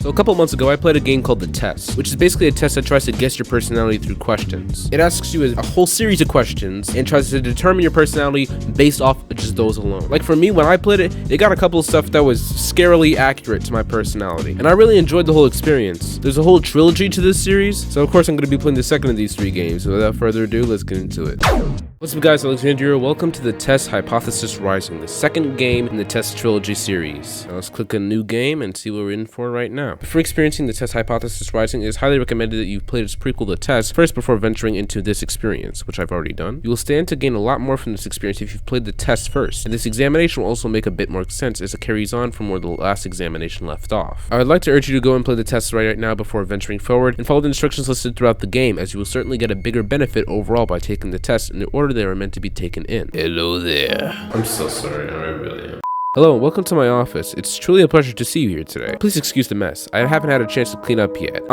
So a couple months ago, I played a game called The Test, which is basically a test that tries to guess your personality through questions. It asks you a whole series of questions and tries to determine your personality based off of just those alone. Like for me, when I played it, it got a couple of stuff that was scarily accurate to my personality, and I really enjoyed the whole experience. There's a whole trilogy to this series, so of course I'm going to be playing the second of these 3 games. So without further ado, let's get into it. What's up guys, Alexandria. Welcome to The Test Hypothesis Rising, the second game in the Test Trilogy series. Now let's click a new game and see what we're in for right now. Before experiencing The Test Hypothesis Rising, it is highly recommended that you play its prequel The Test first before venturing into this experience, which I've already done. You will stand to gain a lot more from this experience if you've played The Test first, and this examination will also make a bit more sense as it carries on from where the last examination left off. I would like to urge you to go and play The Test right now before venturing forward, and follow the instructions listed throughout the game, as you will certainly get a bigger benefit overall by taking the test in the order they are meant to be taken in. Hello there. I'm so sorry, I really am. Hello and welcome to my office. It's truly a pleasure to see you here today. Please excuse the mess. I haven't had a chance to clean up yet.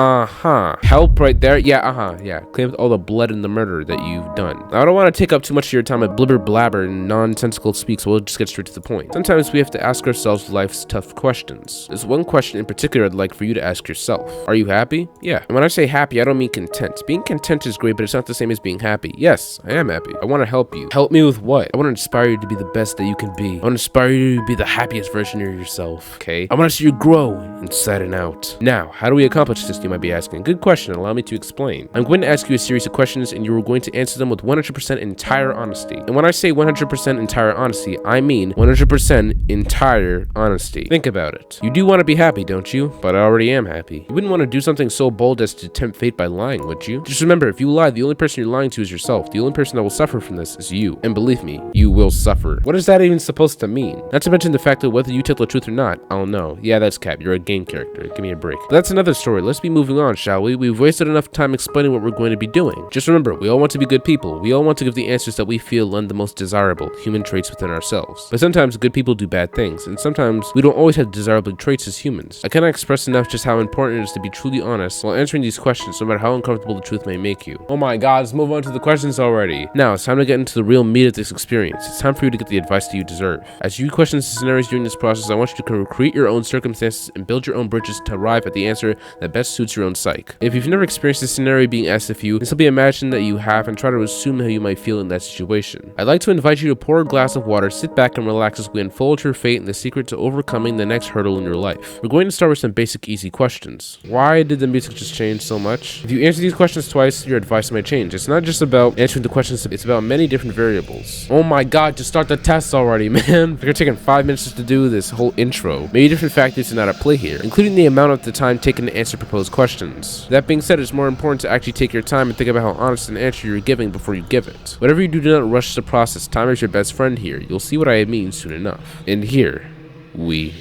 Help right there? Yeah. Clean up all the blood and the murder that you've done. Now, I don't want to take up too much of your time with blibber blabber and nonsensical speak, so we'll just get straight to the point. Sometimes we have to ask ourselves life's tough questions. There's one question in particular I'd like for you to ask yourself. Are you happy? Yeah. And when I say happy, I don't mean content. Being content is great, but it's not the same as being happy. Yes, I am happy. I want to help you. Help me with what? I want to inspire you to be the best that you can be. I want to inspire you to be the happiest version of yourself, okay? I want to see you grow inside and out. Now, how do we accomplish this, you might be asking? Good question, allow me to explain. I'm going to ask you a series of questions and you are going to answer them with 100% entire honesty. And when I say 100% entire honesty, I mean 100% entire honesty. Think about it. You do want to be happy, don't you? But I already am happy. You wouldn't want to do something so bold as to tempt fate by lying, would you? Just remember, if you lie, the only person you're lying to is yourself. The only person that will suffer from this is you. And believe me, you will suffer. What is that even supposed to mean? Not to mention the fact that whether you tell the truth or not, I'll know. Yeah, that's cap. You're a game character. Give me a break. But that's another story. Let's be moving on, shall we? We've wasted enough time explaining what we're going to be doing. Just remember, we all want to be good people. We all want to give the answers that we feel lend the most desirable human traits within ourselves. But sometimes good people do bad things, and sometimes we don't always have desirable traits as humans. I cannot express enough just how important it is to be truly honest while answering these questions, no matter how uncomfortable the truth may make you. Oh my god, let's move on to the questions already. Now, it's time to get into the real meat of this experience. It's time for you to get the advice that you deserve. As you question the scenarios during this process, I want you to create your own circumstances and build your own bridges to arrive at the answer that best suits your own psyche. If you've never experienced this scenario being asked of you, then simply imagine that you have and try to assume how you might feel in that situation. I'd like to invite you to pour a glass of water, sit back and relax as we unfold your fate and the secret to overcoming the next hurdle in your life. We're going to start with some basic easy questions. Why did the music just change so much? If you answer these questions twice, your advice might change. It's not just about answering the questions, it's about many different variables. Oh my god, just start the test already, man. You're taking 5 minutes just to do this whole intro. Many different factors are not at play here, including the amount of the time taken to answer proposed questions. That being said, it's more important to actually take your time and think about how honest an answer you're giving before you give it. Whatever you do, do not rush the process. Time is your best friend here. You'll see what I mean soon enough. And here we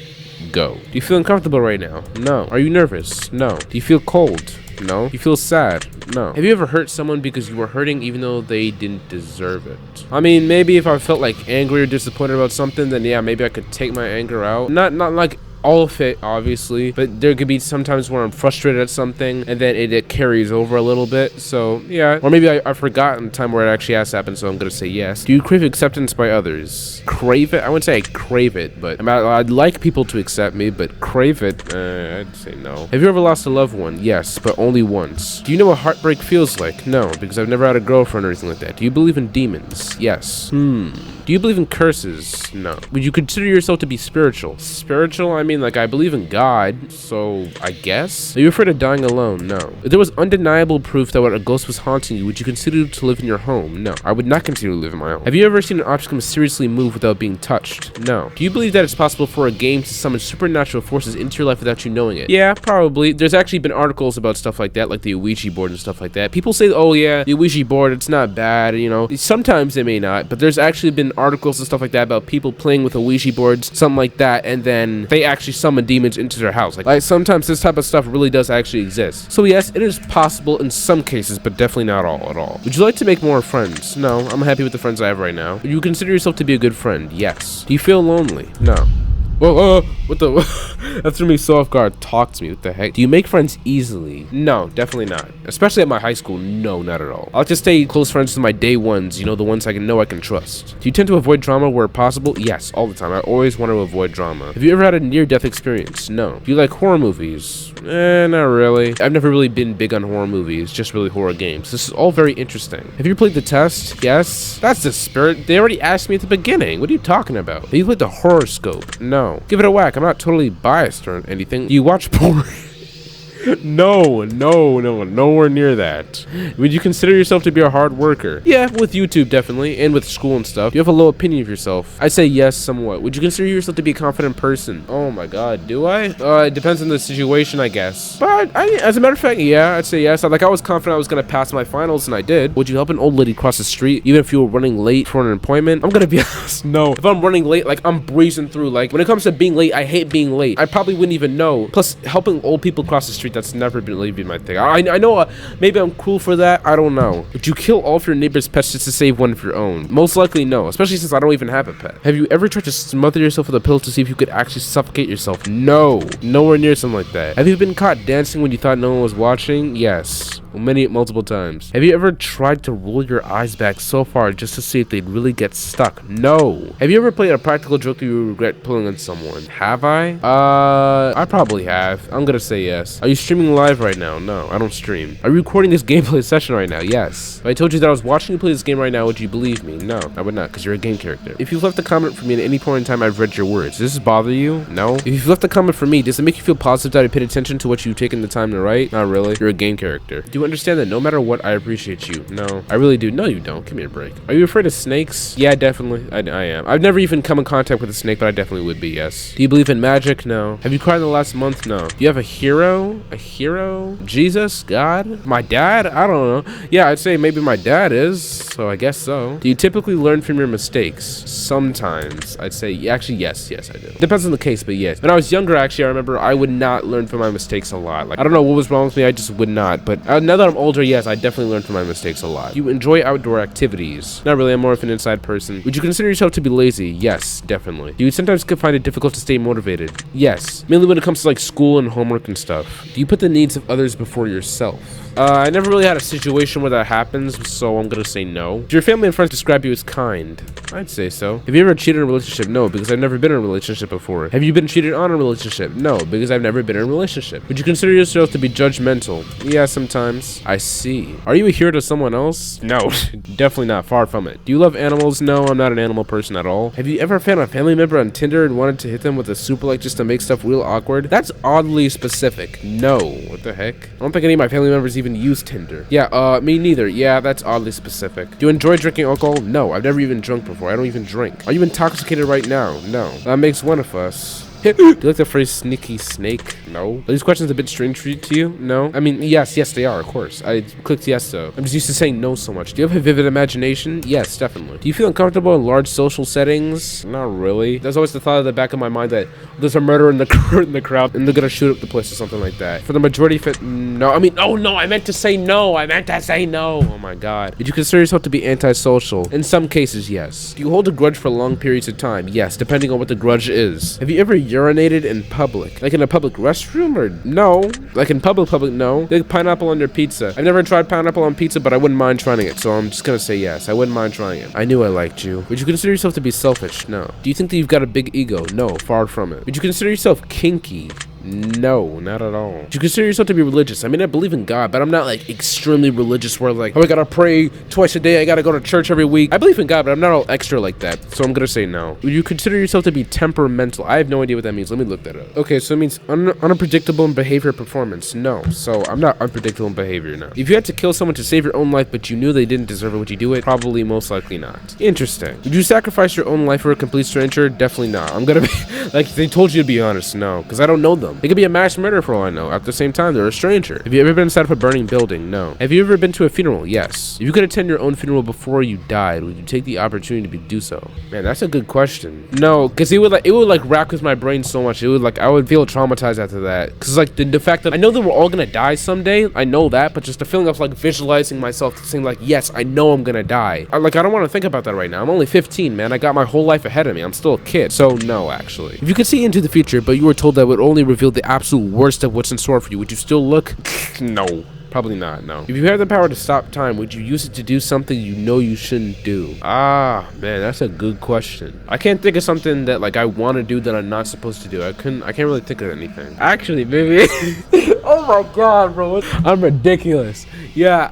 go. Do you feel uncomfortable right now? No. Are you nervous? No. Do you feel cold? No. You feel sad? No. Have you ever hurt someone because you were hurting even though they didn't deserve it? I mean, maybe if I felt like angry or disappointed about something, then yeah, maybe I could take my anger out. Not like all of it, obviously, but there could be sometimes where I'm frustrated at something and then it carries over a little bit. So yeah, or maybe I forgot in the time where it actually has happened, so I'm gonna say yes. Do you crave acceptance by others? Crave it? I wouldn't say I crave it, but I'd like people to accept me, but crave it, I'd say no. Have you ever lost a loved one? Yes, but only once. Do you know what heartbreak feels like? No, because I've never had a girlfriend or anything like that. Do you believe in demons? Yes. Do you believe in curses? No. Would you consider yourself to be spiritual? Spiritual? I mean, like, I believe in God, so I guess. Are you afraid of dying alone? No. If there was undeniable proof that a ghost was haunting you, would you consider to live in your home? No. I would not consider to live in my home. Have you ever seen an object mysteriously move without being touched? No. Do you believe that it's possible for a game to summon supernatural forces into your life without you knowing it? Yeah, probably. There's actually been articles about stuff like that, like the Ouija board and stuff like that. People say, oh yeah, the Ouija board, it's not bad, you know. Sometimes it may not, but there's actually been articles and stuff like that about people playing with Ouija boards, something like that, and then they actually summon demons into their house. Like sometimes this type of stuff really does actually exist. So yes, it is possible in some cases, but definitely not all at all. Would you like to make more friends? No, I'm happy with the friends I have right now. Would you consider yourself to be a good friend? Yes. Do you feel lonely? No. Whoa, What the? That threw me so off guard. Talk to me. What the heck? Do you make friends easily? No, definitely not. Especially at my high school. No, not at all. I'll just stay close friends with my day ones. You know, the ones I know I can trust. Do you tend to avoid drama where possible? Yes, all the time. I always want to avoid drama. Have you ever had a near-death experience? No. Do you like horror movies? Not really. I've never really been big on horror movies. Just really horror games. This is all very interesting. Have you played the test? Yes. That's the spirit. They already asked me at the beginning. What are you talking about? Have you played the horoscope? No. Give it a whack. I'm not totally biased or anything. Do you watch porn? No, nowhere near that. Would you consider yourself to be a hard worker? Yeah, with YouTube definitely, and with school and stuff. You have a low opinion of yourself. I'd say yes, somewhat. Would you consider yourself to be a confident person? Oh my god, do I? It depends on the situation, I guess. But as a matter of fact, yeah, I'd say yes. I was confident I was gonna pass my finals, and I did. Would you help an old lady cross the street, even if you were running late for an appointment? I'm gonna be honest, no. If I'm running late, like I'm breezing through. Like when it comes to being late, I hate being late. I probably wouldn't even know. Plus, helping old people cross the street, that's never been really been my thing. I know maybe I'm cool for that. I don't know. Would you kill all of your neighbor's pets just to save one of your own? Most likely no, especially since I don't even have a pet. Have you ever tried to smother yourself with a pillow to see if you could actually suffocate yourself? No, nowhere near something like that. Have you been caught dancing when you thought no one was watching? Yes. Multiple times. Have you ever tried to roll your eyes back so far just to see if they'd really get stuck? No. Have you ever played a practical joke that you regret pulling on someone? Have I? I probably have. I'm gonna say yes. Are you streaming live right now? No, I don't stream. Are you recording this gameplay session right now? Yes. If I told you that I was watching you play this game right now, would you believe me? No, I would not, because you're a game character. If you've left a comment for me at any point in time, I've read your words. Does this bother you? No. If you've left a comment for me, does it make you feel positive that I paid attention to what you've taken the time to write? Not really. You're a game character. Do you understand that no matter what, I appreciate you? No, I really do. No, you don't. Give me a break. Are you afraid of snakes? Yeah, definitely. I am. I've never even come in contact with a snake, but I definitely would be, yes. Do you believe in magic? No. Have you cried in the last month? No. Do you have a hero? A hero? Jesus? God? My dad? I don't know. Yeah, I'd say maybe my dad is, so I guess so. Do you typically learn from your mistakes? Sometimes. I'd say, actually, yes, I do. Depends on the case, but yes. When I was younger, actually, I remember I would not learn from my mistakes a lot. Like, I don't know what was wrong with me, I just would not. But now that I'm older, yes, I definitely learned from my mistakes a lot. Do you enjoy outdoor activities? Not really, I'm more of an inside person. Would you consider yourself to be lazy? Yes, definitely. Do you sometimes find it difficult to stay motivated? Yes, mainly when it comes to like school and homework and stuff. Do you put the needs of others before yourself? I never really had a situation where that happens, so I'm gonna say no. Do your family and friends describe you as kind? I'd say so. Have you ever cheated in a relationship? No, because I've never been in a relationship before. Have you been cheated on in a relationship? No, because I've never been in a relationship. Would you consider yourself to be judgmental? Yeah, sometimes. I see. Are you a hero to someone else? No, definitely not. Far from it. Do you love animals? No, I'm not an animal person at all. Have you ever found a family member on Tinder and wanted to hit them with a super like just to make stuff real awkward? That's oddly specific. No. What the heck? I don't think any of my family members even use Tinder. Yeah, me neither. Yeah, that's oddly specific. Do you enjoy drinking alcohol? No, I've never even drunk before. I don't even drink. Are you intoxicated right now? No. That makes one of us. Do you like the phrase sneaky snake? No. Are these questions a bit strange to you? No. I mean, yes, they are, of course. I clicked yes, though. I'm just used to saying no so much. Do you have a vivid imagination? Yes, definitely. Do you feel uncomfortable in large social settings? Not really. There's always the thought at the back of my mind that there's a murderer in the crowd and they're gonna shoot up the place or something like that. For the majority of it, no. I mean, oh no, I meant to say no. Oh my god. Did you consider yourself to be antisocial? In some cases, yes. Do you hold a grudge for long periods of time? Yes, depending on what the grudge is. Have you ever urinated in public? Like in a public restroom or no? Like in public, no. Like pineapple on your pizza. I've never tried pineapple on pizza, but I wouldn't mind trying it, so I'm just gonna say yes. I wouldn't mind trying it. I knew I liked you. Would you consider yourself to be selfish? No. Do you think that you've got a big ego? No, far from it. Would you consider yourself kinky? No, not at all. Do you consider yourself to be religious? I mean, I believe in God, but I'm not like extremely religious where like, oh, I gotta pray twice a day, I gotta go to church every week. I believe in God, but I'm not all extra like that, so I'm gonna say no. Would you consider yourself to be temperamental? I have no idea what that means. Let me look that up. Okay, so it means unpredictable in behavior performance. No, so I'm not unpredictable in behavior, no. If you had to kill someone to save your own life, but you knew they didn't deserve it, would you do it? Probably, most likely not. Interesting. Would you sacrifice your own life for a complete stranger? Definitely not. I'm gonna be, like, they told you to be honest, no, because I don't know them. It could be a mass murder for all I know. At the same time, they're a stranger. Have you ever been inside of a burning building? No. Have you ever been to a funeral? Yes. If you could attend your own funeral before you died, would you take the opportunity to do so? Man, that's a good question. No, because it would rack with my brain so much. It would I would feel traumatized after that. Because the fact that I know that we're all gonna die someday, I know that, but just the feeling of visualizing myself saying yes, I know I'm gonna die. I don't want to think about that right now. I'm only 15, man. I got my whole life ahead of me. I'm still a kid. So no, actually. If you could see into the future, but you were told that it would only reveal the absolute worst of what's in store for you, would you still look? No. Probably not, no. If you had the power to stop time, would you use it to do something you know you shouldn't do? Ah, man, that's a good question. I can't think of something that I want to do that I'm not supposed to do. I can't really think of anything. Actually, maybe. Oh my god, bro. I'm ridiculous. Yeah,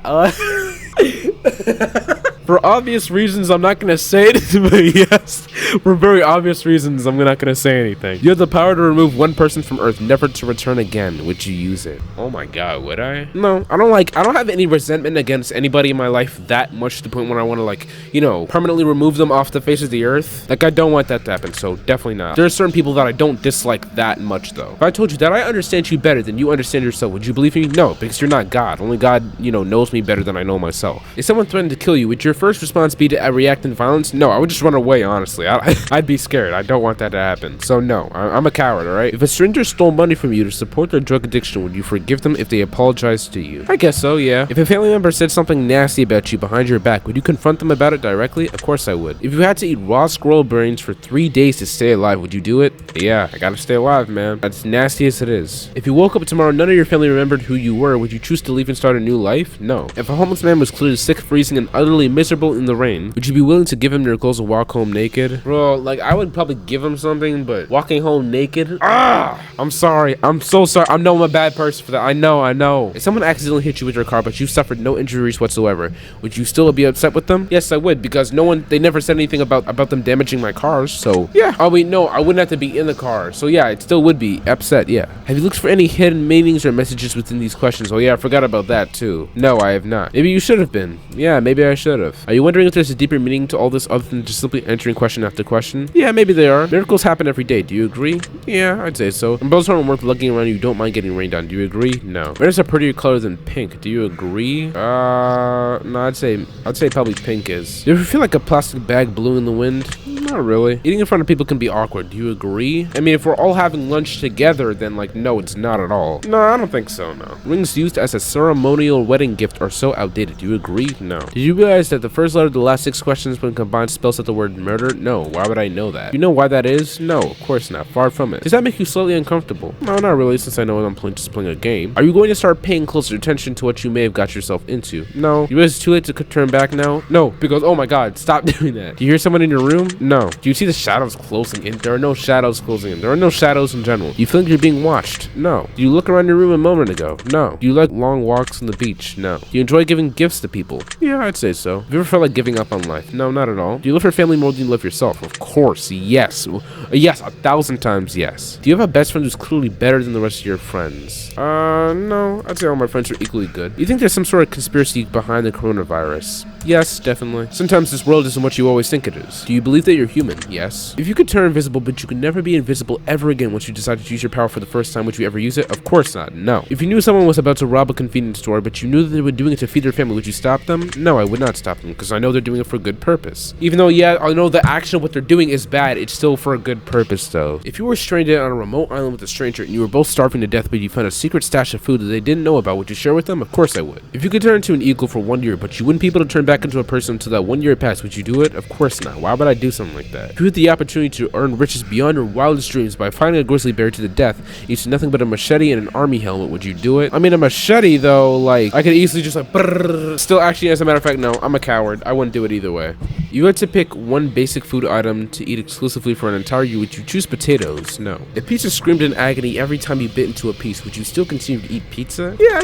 for obvious reasons, I'm not gonna say it, but yes, for very obvious reasons, I'm not gonna say anything. You have the power to remove one person from Earth, never to return again. Would you use it? Oh my god, would I? No, I don't have any resentment against anybody in my life that much to the point where I want to permanently remove them off the face of the earth. I don't want that to happen, so definitely not. There are certain people that I don't dislike that much, though. If I told you that I understand you better than you understand yourself, would you believe me? No, because you're not God. Only God, knows me better than I know myself. If someone threatened to kill you, would your first response be to react in violence? No, I would just run away, honestly. I'd be scared. I don't want that to happen. So no, I'm a coward, alright? If a stranger stole money from you to support their drug addiction, would you forgive them if they apologized to you? I guess so, yeah. If a family member said something nasty about you behind your back, would you confront them about it directly? Of course I would. If you had to eat raw squirrel brains for 3 days to stay alive, would you do it? Yeah, I gotta stay alive, man. As nasty as it is. If you woke up tomorrow, none of your family remembered who you were, would you choose to leave and start a new life? No. If a homeless man was clearly sick, freezing, and utterly miserable in the rain, would you be willing to give him your clothes and walk home naked? Bro, I would probably give him something, but walking home naked? I'm sorry. I'm so sorry. I know I'm a bad person for that. I know. If someone accidentally hit you with your car, but you suffered no injuries whatsoever, would you still be upset with them? Yes, I would, because they never said anything about them damaging my cars, so yeah. Oh wait, no, I wouldn't have to be in the car, so yeah, it still would be upset, yeah. Have you looked for any hidden meanings or messages within these questions? Oh yeah, I forgot about that too. No, I have not. Maybe you should have been. Yeah, maybe I should have. Are you wondering if there's a deeper meaning to all this other than just simply answering question after question? Yeah, maybe there are. Miracles happen every day. Do you agree? Yeah, I'd say so. Umbrellas aren't worth lugging around. You don't mind getting rained on. Do you agree? No. Red is a prettier color than pink. Do you agree? No, I'd say probably pink is. Do you ever feel like a plastic bag blew in the wind? Not really. Eating in front of people can be awkward. Do you agree? I mean, if we're all having lunch together, then no, it's not at all. No, I don't think so, no. Rings used as a ceremonial wedding gift are so outdated. Do you agree? No. Did you realize that the first letter of the last 6 questions when combined spells out the word murder? No. Why would I know that? You know why that is? No, of course not. Far from it. Does that make you slightly uncomfortable? No, not really, since I know I'm just playing a game. Are you going to start paying closer attention to what you may have got yourself into? No. You realize it's too late to turn back now? No, because oh my god, stop doing that. Do you hear someone in your room? No. Do you see the shadows closing in? There are no shadows closing in. There are no shadows in general. Do you feel like you're being watched? No. Do you look around your room a moment ago? No. Do you like long walks on the beach? No. Do you enjoy giving gifts to people? Yeah, I'd say so. Have you ever felt like giving up on life? No, not at all. Do you love your family more than you love yourself? Of course, yes. Yes, 1,000 times yes. Do you have a best friend who's clearly better than the rest of your friends? No. I'd say all my friends are equally good. Do you think there's some sort of conspiracy behind the coronavirus? Yes, definitely. Sometimes this world isn't what you always think it is. Do you believe that you're human? Yes. If you could turn invisible, but you could never be invisible ever again once you decide to use your power for the first time, would you ever use it? Of course not. No. If you knew someone was about to rob a convenience store, but you knew that they were doing it to feed their family, would you stop them? No, I would not stop them, because I know they're doing it for a good purpose. Even though, yeah, I know the action of what they're doing is bad, it's still for a good purpose, though. If you were stranded on a remote island with a stranger and you were both starving to death, but you found a secret stash of food that they didn't know about, would you share with them? Of course I would. If you could turn into an eagle for 1 year, but you wouldn't be able to turn back into a person until that 1 year passed, would you do it? Of course not. Why would I do something like that? If you had the opportunity to earn riches beyond your wildest dreams by finding a grizzly bear to the death, using nothing but a machete and an army helmet, would you do it? I mean, a machete, though, I could easily just brrr. Still, actually, as a matter of fact, no, I'm a coward. I wouldn't do it either way. You had to pick one basic food item to eat exclusively for an entire year. Would you choose potatoes? No. If pizza screamed in agony every time you bit into a piece, would you still continue to eat pizza? Yeah,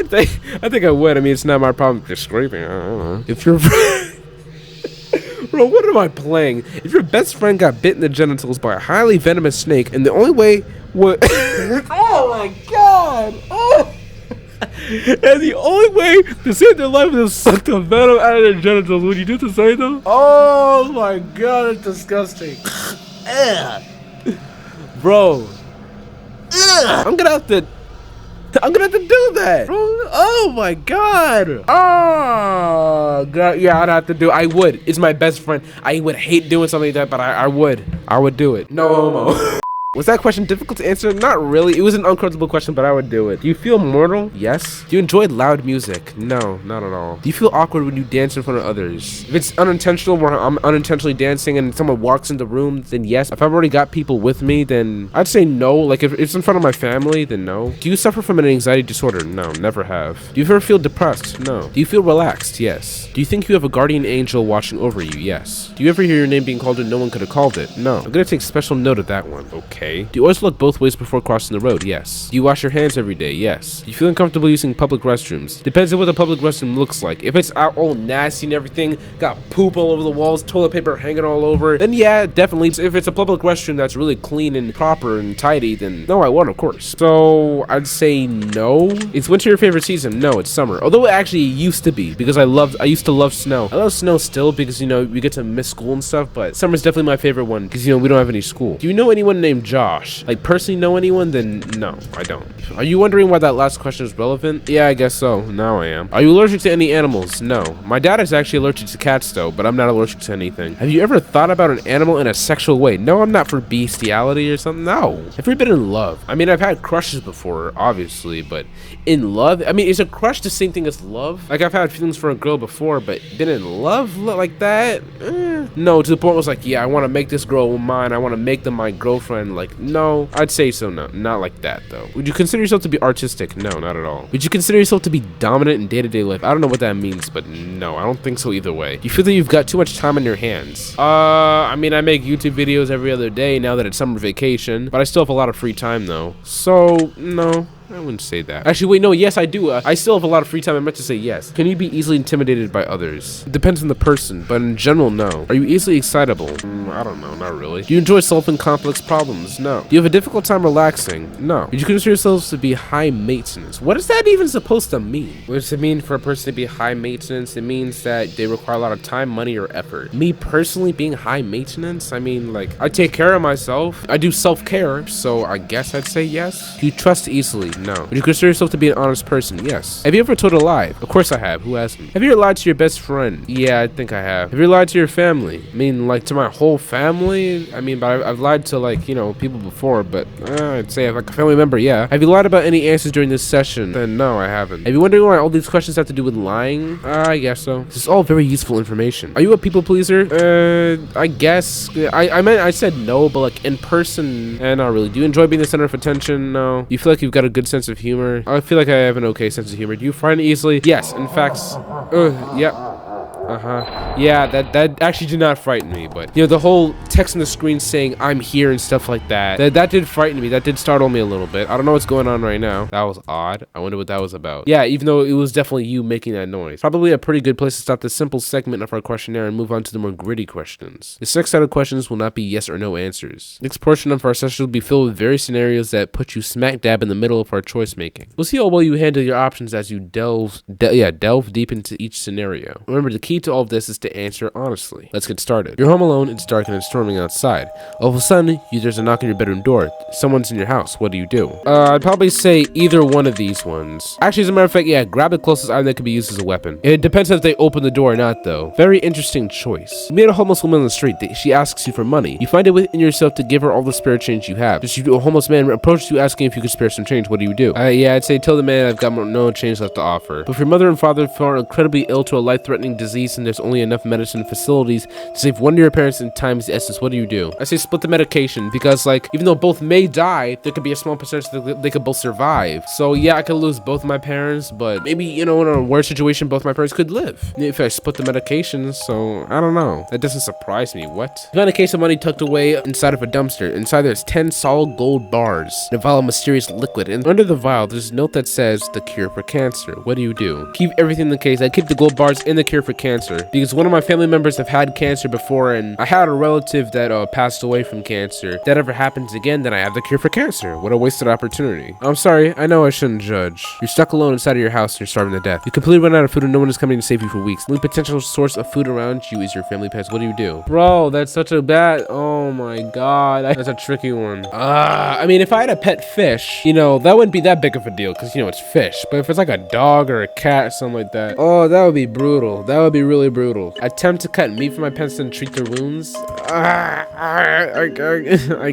I think I would. I mean, it's not my problem if you're screaming. I don't know. If you're... Bro, what am I playing? If your best friend got bit in the genitals by a highly venomous snake, and the only way would... oh my god! Oh! And the only way to save their life is to suck the venom out of their genitals. Would you do the same though? Oh my god, it's disgusting. Bro. I'm gonna have to do that. Oh my god. Oh god. Yeah, I'd have to do. I would. It's my best friend. I would hate doing something like that, but I would. I would do it. No homo. Was that question difficult to answer? Not really. It was an uncomfortable question, but I would do it. Do you feel mortal? Yes. Do you enjoy loud music? No, not at all. Do you feel awkward when you dance in front of others? If it's unintentional, where I'm unintentionally dancing and someone walks in the room, then yes. If I've already got people with me, then I'd say no. Like if it's in front of my family, then no. Do you suffer from an anxiety disorder? No, never have. Do you ever feel depressed? No. Do you feel relaxed? Yes. Do you think you have a guardian angel watching over you? Yes. Do you ever hear your name being called when no one could have called it? No. I'm gonna take special note of that one. Okay. Do you always look both ways before crossing the road? Yes. Do you wash your hands every day? Yes. Do you feel uncomfortable using public restrooms? Depends on what the public restroom looks like. If it's out all nasty and everything, got poop all over the walls, toilet paper hanging all over, then yeah, definitely. If it's a public restroom that's really clean and proper and tidy, then no, I won't, of course. So I'd say no. Is winter your favorite season? No, it's summer. Although it actually used to be, because I used to love snow. I love snow still because, you know, we get to miss school and stuff, but summer's definitely my favorite one because, you know, we don't have any school. Do you know anyone named Josh? Like, personally know anyone? Then no, I don't. Are you wondering why that last question is relevant? Yeah, I guess so. Now I am. Are you allergic to any animals? No. My dad is actually allergic to cats though, but I'm not allergic to anything. Have you ever thought about an animal in a sexual way? No, I'm not for bestiality or something. No. Have you ever been in love? I mean, I've had crushes before, obviously, but in love? I mean, is a crush the same thing as love? Like, I've had feelings for a girl before, but been in love like that? No, to the point where it's like, yeah, I want to make this girl mine. I want to make them my girlfriend. Like, no, I'd say so. No, not like that though. Would you consider yourself to be artistic? No, not at all. Would you consider yourself to be dominant in day-to-day life? I don't know what that means, but no, I don't think so either way. You feel that you've got too much time on your hands? I mean, I make YouTube videos every other day now that it's summer vacation, but I still have a lot of free time though. So no, I wouldn't say that. Actually, wait, no, yes, I do. I still have a lot of free time. I meant to say yes. Can you be easily intimidated by others? It depends on the person, but in general, no. Are you easily excitable? I don't know, not really. Do you enjoy solving complex problems? No. Do you have a difficult time relaxing? No. Would you consider yourselves to be high maintenance? What is that even supposed to mean? What does it mean for a person to be high maintenance? It means that they require a lot of time, money, or effort. Me personally being high maintenance? I mean, like, I take care of myself. I do self-care, so I guess I'd say yes. Do you trust easily? No. Would you consider yourself to be an honest person? Yes. Have you ever told a lie? Of course I have. Who hasn't? Have you ever lied to your best friend? Yeah, I think I have. Have you lied to your family? I mean, like, to my whole family? I mean, but I've lied to, like, you know, people before, but I'd say like a family member, yeah. Have you lied about any answers during this session? Then no, I haven't. Have you wondering why all these questions have to do with lying? I guess so. This is all very useful information. Are you a people pleaser? I guess. I said no, but like in person, not really. Do you enjoy being the center of attention? No. Do you feel like you've got a good sense of humor? I feel like I have an okay sense of humor. Do you frighten easily? Yes. In fact, yeah. Yeah, that actually did not frighten me, but you know, the whole text on the screen saying I'm here and stuff like that did frighten me. That did startle me a little bit. I don't know what's going on right now. That was odd. I wonder what that was about. Yeah, even though it was definitely you making that noise. Probably a pretty good place to stop this simple segment of our questionnaire and move on to the more gritty questions. This next set of questions will not be yes or no answers. Next portion of our session will be filled with various scenarios that put you smack dab in the middle of our choice making. We'll see how well you handle your options as you delve deep into each scenario. Remember, the key to all of this is to answer honestly. Let's get started. You're home alone, it's dark and it's storming outside. All of a sudden, there's a knock on your bedroom door. Someone's in your house. What do? I'd probably say either one of these ones. Actually, as a matter of fact, yeah, grab the closest item that could be used as a weapon. It depends if they open the door or not, though. Very interesting choice. You meet a homeless woman on the street. She asks you for money. You find it within yourself to give her all the spare change you have. A homeless man approaches you asking if you could spare some change. What do? Yeah, I'd say tell the man I've got no change left to offer. But if your mother and father fall incredibly ill to a life-threatening disease and there's only enough medicine facilities to save one of your parents in time's essence, what do? I say split the medication because, like, even though both may die, there could be a small percentage that they could both survive. So yeah, I could lose both of my parents, but maybe, you know, in a worse situation, both my parents could live if I split the medications. So I don't know. That doesn't surprise me. What? You found a case of money tucked away inside of a dumpster. Inside there's 10 solid gold bars and a vial of mysterious liquid, and under the vial there's a note that says the cure for cancer. What do? Keep everything in the case. I keep the gold bars in the cure for cancer. cancer because one of my family members have had cancer before, and I had a relative that passed away from cancer. If that ever happens again, then I have the cure for cancer. What a wasted opportunity. I'm sorry, I know I shouldn't judge. You're stuck alone inside of your house and you're starving to death. You completely run out of food and no one is coming to save you for weeks. The only potential source of food around you is your family pets. What do you do? Bro, that's such a bad, oh my god, that's a tricky one. I mean, if I had a pet fish, you know, that wouldn't be that big of a deal because, you know, it's fish. But if it's like a dog or a cat or something like that, oh, that would be brutal. That would be really brutal. Attempt to cut meat from my pets and treat their wounds. I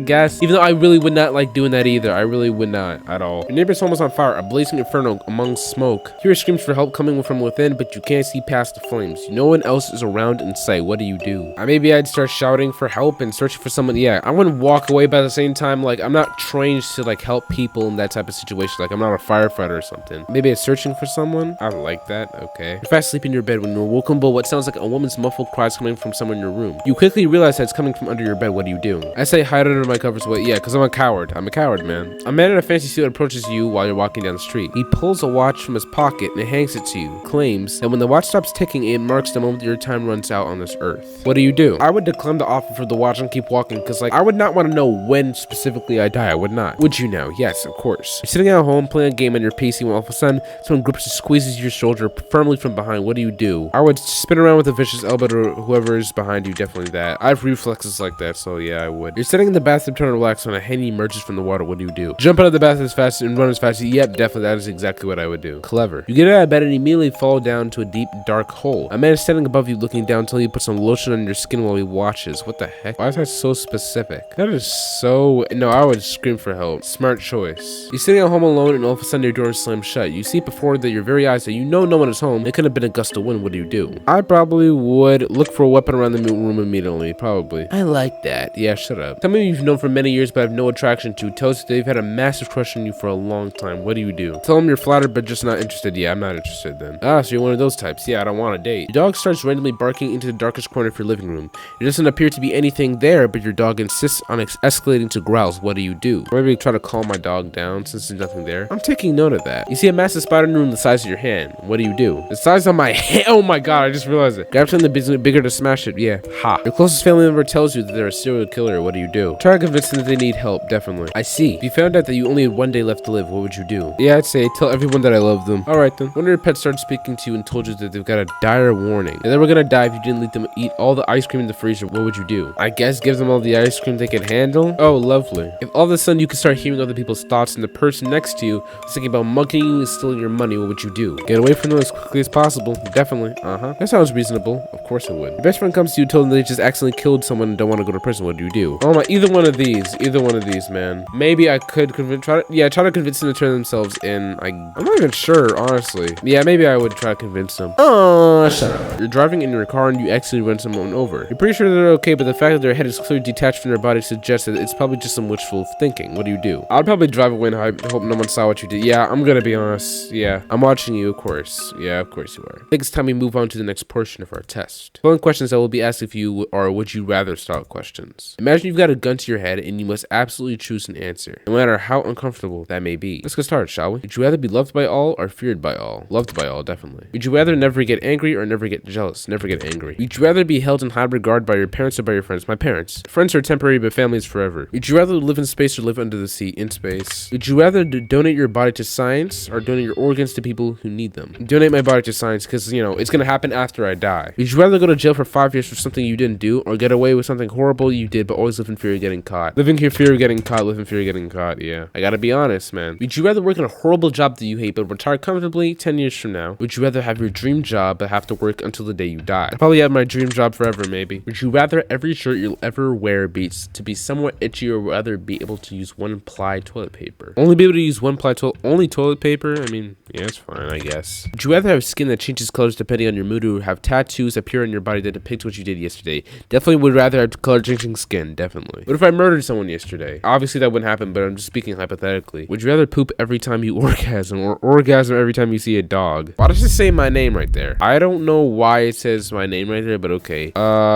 guess. Even though I really would not like doing that either. I really would not at all. Your neighbor's home is on fire, a blazing inferno among smoke. You hear screams for help coming from within, but you can't see past the flames. No one else is around in sight. What do you do? Maybe I'd start shouting for help and searching for someone. Yeah, I wouldn't walk away, but at the same time, like, I'm not trained to like help people in that type of situation. Like, I'm not a firefighter or something. Maybe it's searching for someone. I like that. Okay. You're fast asleep in your bed when you're woken by what sounds like a woman's muffled cries coming from somewhere in your room. You quickly realize that it's coming from under your bed. What do you do? I say hide under my covers. What? Yeah, because I'm a coward. I'm a coward, man. A man in a fancy suit approaches you while you're walking down the street. He pulls a watch from his pocket and hangs it to you. Claims that when the watch stops ticking, it marks the moment your time runs out on this earth. What do you do? I would decline the offer for the watch and keep walking because, like, I would not want to know when specifically I die. I would not. Would you now? Yes, of course. You're sitting at home playing a game on your PC when all of a sudden someone grips and squeezes your shoulder firmly from behind. What do you do? I would spin around with a vicious elbow to whoever is behind you. Definitely that. I have reflexes like that, so yeah, I would. You're sitting in the bathtub trying to relax when a hen emerges from the water. What do you do? Jump out of the bath as fast and run as fast. Yep, definitely that is exactly what I would do. Clever. You get out of bed and immediately fall down to a deep, dark hole. A man is standing above you looking down until you put some lotion on your skin while he watches. What the heck? Why is that so specific? That is so... No, I would scream for help. Smart choice. You're sitting at home alone and all of a sudden your door slams shut. You see before that your very eyes that you know no one is home. It could have been a gust of wind. What do you do? I probably would look for a weapon around the room immediately. Probably. I like that. Yeah, shut up. Tell me you've known for many years but have no attraction to. Tell us that they've had a massive crush on you for a long time. What do you do? Tell them you're flattered but just not interested. Yeah, I'm not interested then. Ah, so you're one of those types. Yeah, I don't want to date. Your dog starts randomly barking into the darkest corner of your living room. There doesn't appear to be anything there, but your dog insists on escalating to growls. What do you do? Or maybe try to calm my dog down since there's nothing there. I'm taking note of that. You see a massive spider in the room the size of your hand. What do you do? The size of my hand. Oh my god, I just realized it. Grab something bigger to smash it. Yeah. Ha. Your closest family member tells you that they're a serial killer. What do you do? Try to convince them that they need help. Definitely. I see. If you found out that you only had one day left to live, what would you do? Yeah, I'd say tell everyone that I love them. Alright then. One of your pets started speaking to you and told you that they've got a dire warning. And they were gonna die if you didn't let them eat all the ice cream in the freezer. What would you do? I guess give them all the ice cream they can handle? Oh, lovely. If all of a sudden you could start hearing other people's thoughts and the person next to you is thinking about mugging you and stealing your money, what would you do? Get away from them as quickly as possible. Definitely. That sounds reasonable. Of course it would. Your best friend comes to you, told them they just accidentally killed someone and don't want to go to prison. What do you do? Oh my, either one of these, man. Maybe I could try to convince them to turn themselves in. I'm not even sure, honestly. Yeah, maybe I would try to convince them. Oh, shut up. You're driving in your car and you accidentally run someone over. You're pretty sure they're okay, but the fact that their head is clearly detached from their body suggests that it's probably just some wishful thinking. What do you do? I'd probably drive away and hope no one saw what you did. Yeah, I'm gonna be honest. Yeah, I'm watching you, of course. Yeah, of course you are. I think it's time we move on to the next portion of our test. The following questions that will be asked of you are would you rather style questions. Imagine you've got a gun to your head and you must absolutely choose an answer, no matter how uncomfortable that may be. Let's get started, shall we? Would you rather be loved by all or feared by all? Loved by all, definitely. Would you rather never get angry or never get jealous? Never get angry. Would you rather be held in high regard by your parents or by your friends? My parents. Friends are temporary, but family is forever. Would you rather live in space or live under the sea? In space. Would you rather donate your body to science or donate your organs to people who need them? Donate my body to science because, you know, it's gonna happen after I die. Would you rather go to jail for 5 years for something you didn't do or get away with something horrible you did but always live in fear of getting caught? Live in fear of getting caught, live in fear of getting caught, yeah. I gotta be honest, man. Would you rather work in a horrible job that you hate but retire comfortably 10 years from now? Would you rather have your dream job but have to work until the day you die? I'd probably have my dream job forever, maybe. Would you rather every shirt you'll ever wear be to be somewhat itchy or rather be able to use one-ply toilet paper? Only be able to use one-ply toilet paper? I mean, yeah, it's fine, I guess. Would you rather have skin that changes colors depending on your mood or have tattoos appear on your body that depict what you did yesterday? Definitely would rather have color-changing skin, definitely. What if I murdered someone yesterday? Obviously that wouldn't happen, but I'm just speaking hypothetically. Would you rather poop every time you orgasm or orgasm every time you see a dog? Why does it say my name right there? I don't know why it says my name right there, but okay.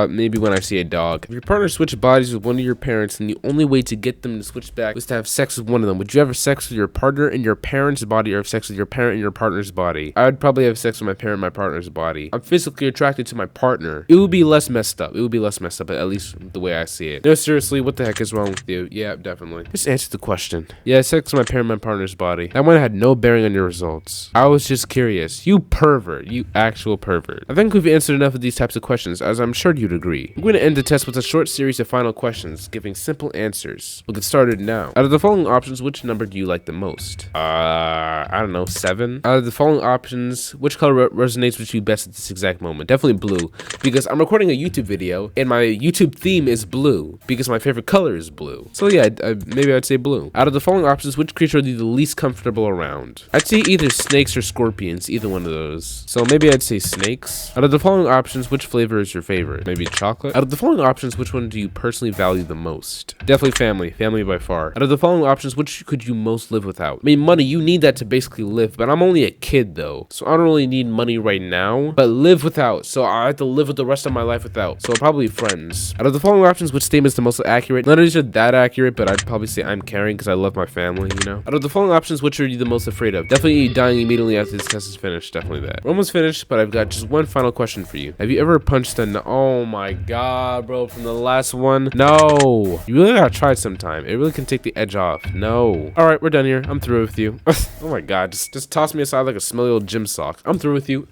Maybe when I see a dog. If your partner switched bodies with one of your parents and the only way to get them to switch back was to have sex with one of them, would you have sex with your partner in your parents' body or have sex with your parents parent in your partner's body. I would probably have sex with my parent in my partner's body. I'm physically attracted to my partner. It would be less messed up. It would be less messed up, at least the way I see it. No, seriously, what the heck is wrong with you? Yeah, definitely. Just answer the question. Yeah, sex with my parent in my partner's body. That one had no bearing on your results. I was just curious. You pervert. You actual pervert. I think we've answered enough of these types of questions, as I'm sure you'd agree. I'm going to end the test with a short series of final questions, giving simple answers. We'll get started now. Out of the following options, which number do you like the most? I don't know, 7? Out of the following options, which color resonates with you best at this exact moment? Definitely blue, because I'm recording a YouTube video, and my YouTube theme is blue, because my favorite color is blue. So yeah, maybe I'd say blue. Out of the following options, which creature are you the least comfortable around? I'd say either snakes or scorpions, either one of those. So maybe I'd say snakes. Out of the following options, which flavor is your favorite? Maybe chocolate? Out of the following options, which one do you personally value the most? Definitely family. Family by far. Out of the following options, which could you most live without? I mean, money, you need that to basically live, but I'm only a kid though, so I don't really need money right now, but live without, so I have to live with the rest of my life without, so probably friends. Out of the following options, which statement is the most accurate? None of these are that accurate, but I'd probably say I'm caring because I love my family, you know? Out of the following options, which are you the most afraid of? Definitely you dying immediately after this test is finished, definitely that. We're almost finished, but I've got just one final question for you. Have you ever punched a oh my god, bro, from the last one? No. You really gotta try it sometime. It really can take the edge off. No. All right, we're done here. I'm through with you. Oh my god, just toss me aside like a smelly old gym sock. I'm through with you.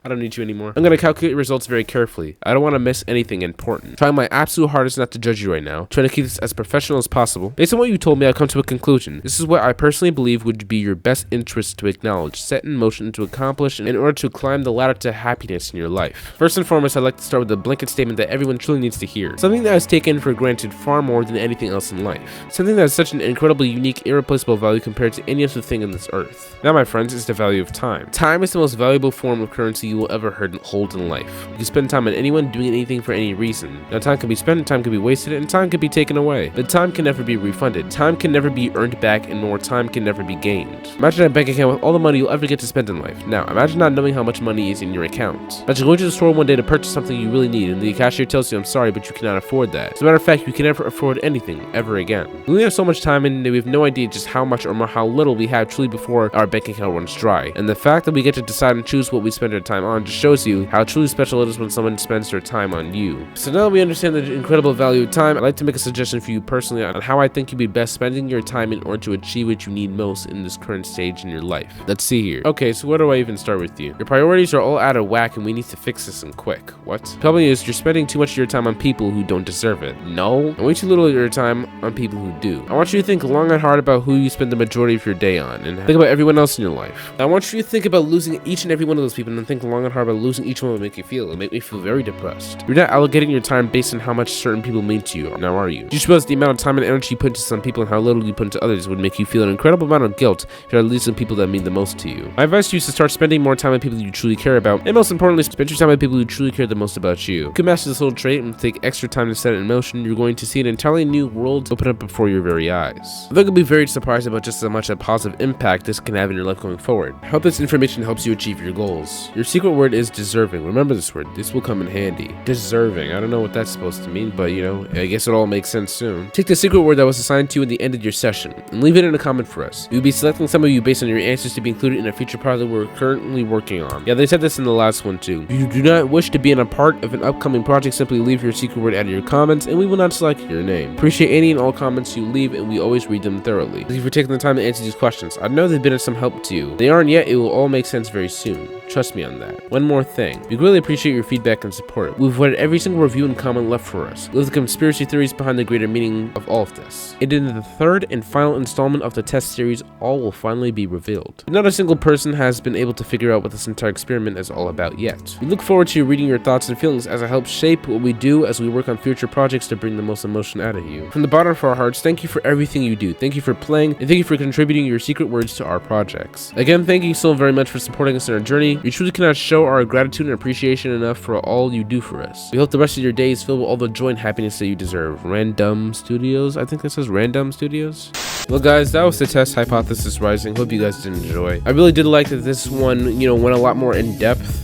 I don't need you anymore. I'm gonna calculate your results very carefully. I don't want to miss anything important. Trying my absolute hardest not to judge you right now. Trying to keep this as professional as possible. Based on what you told me, I've come to a conclusion. This is what I personally believe would be your best interest to acknowledge, set in motion to accomplish in order to climb the ladder to happiness in your life. First and foremost, I'd like to start with a blanket statement that everyone truly needs to hear. Something that is taken for granted far more than anything else in life. Something that has such an incredibly unique, irreplaceable value compared to any other thing on this earth. That, my friends, is the value of time. Time is the most valuable form of currency you will ever hold in life. You can spend time on anyone doing anything for any reason. Now, time can be spent, time can be wasted, and time can be taken away. But time can never be refunded. Time can never be earned back, and nor time can never be gained. Imagine a bank account with all the money you'll ever get to spend in life. Now, imagine not knowing how much money is in your account. Imagine going to the store one day to purchase something you really need, and the cashier tells you, I'm sorry, but you cannot afford that. As a matter of fact, you can never afford anything, ever again. We only have so much time, and we have no idea just how much or how little we have truly before our bank account runs dry. And the fact that we get to decide and choose what we spend our time on just shows you how truly special it is when someone spends their time on you. So now that we understand the incredible value of time, I'd like to make a suggestion for you personally on how I think you'd be best spending your time in order to achieve what you need most in this current stage in your life. Let's see here. Okay, so where do I even start with you? Your priorities are all out of whack and we need to fix this and quick. What? The problem is you're spending too much of your time on people who don't deserve it. No, and way too little of your time on people who do. I want you to think long and hard about who you spend the majority of your day on and think about everyone else in your life. I want you to think about losing each and every one of those people and think long and hard about losing each one will make you feel. It'll make me feel very depressed. You're not allocating your time based on how much certain people mean to you, now are you? Do you suppose the amount of time and energy you put into some people and how little you put into others would make you feel an incredible amount of guilt if you're losing people that mean the most to you? My advice to you is to start spending more time on people you truly care about, and most importantly, spend your time on people who truly care the most about you. If you can master this little trait and take extra time to set it in motion, you're going to see an entirely new world open up before your very eyes. I think you'll be very surprised about just how much a positive impact this can have in your life going forward. I hope this information helps you achieve your goals. Your secret word is deserving. Remember this word. This will come in handy. Deserving. I don't know what that's supposed to mean, but you know, I guess it all makes sense soon. Take the secret word that was assigned to you at the end of your session and leave it in a comment for us. We'll be selecting some of you based on your answers to be included in a future project we're currently working on. Yeah, they said this in the last one too. If you do not wish to be in a part of an upcoming project, simply leave your secret word out of your comments and we will not select your name. Appreciate any and all comments you leave and we always read them thoroughly. Thank you for taking the time to answer these questions. I know they've been of some help to you. They aren't yet, it will all make sense very soon. Trust me on that. One more thing. We really appreciate your feedback and support. We've avoided every single review and comment left for us. We love the conspiracy theories behind the greater meaning of all of this. And in the third and final installment of the test series, all will finally be revealed. Not a single person has been able to figure out what this entire experiment is all about yet. We look forward to reading your thoughts and feelings as it helps shape what we do as we work on future projects to bring the most emotion out of you. From the bottom of our hearts, thank you for everything you do. Thank you for playing, and thank you for contributing your secret words to our projects. Again, thank you so very much for supporting us in our journey. We truly cannot show our gratitude and appreciation enough for all you do for us. We hope the rest of your day is filled with all the joy and happiness that you deserve. Random Studios, I think that says Random Studios. Well guys, that was the test Hypothesis Rising. Hope you guys did enjoy. I really did like that this one, went a lot more in depth,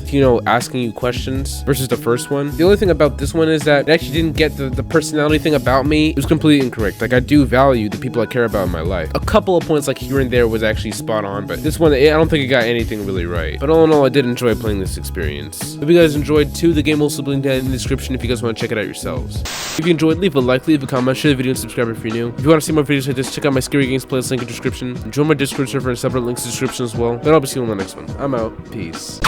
asking you questions versus the first one. The only thing about this one is that it actually didn't get the personality thing about me. It was completely incorrect. Like, I do value the people I care about in my life. A couple of points like here and there was actually spot on, but this one, I don't think it got anything really right. But all in all, I did enjoy playing this experience. Hope you guys enjoyed too. The game will also be linked down in the description if you guys want to check it out yourselves. If you enjoyed, leave a like, leave a comment, share the video, and subscribe if you're new. If you want to see more videos like this, check out my Scary Games playlist link in the description. And join my Discord server and separate links in the description as well. Then I'll be seeing you on the next one. I'm out. Peace.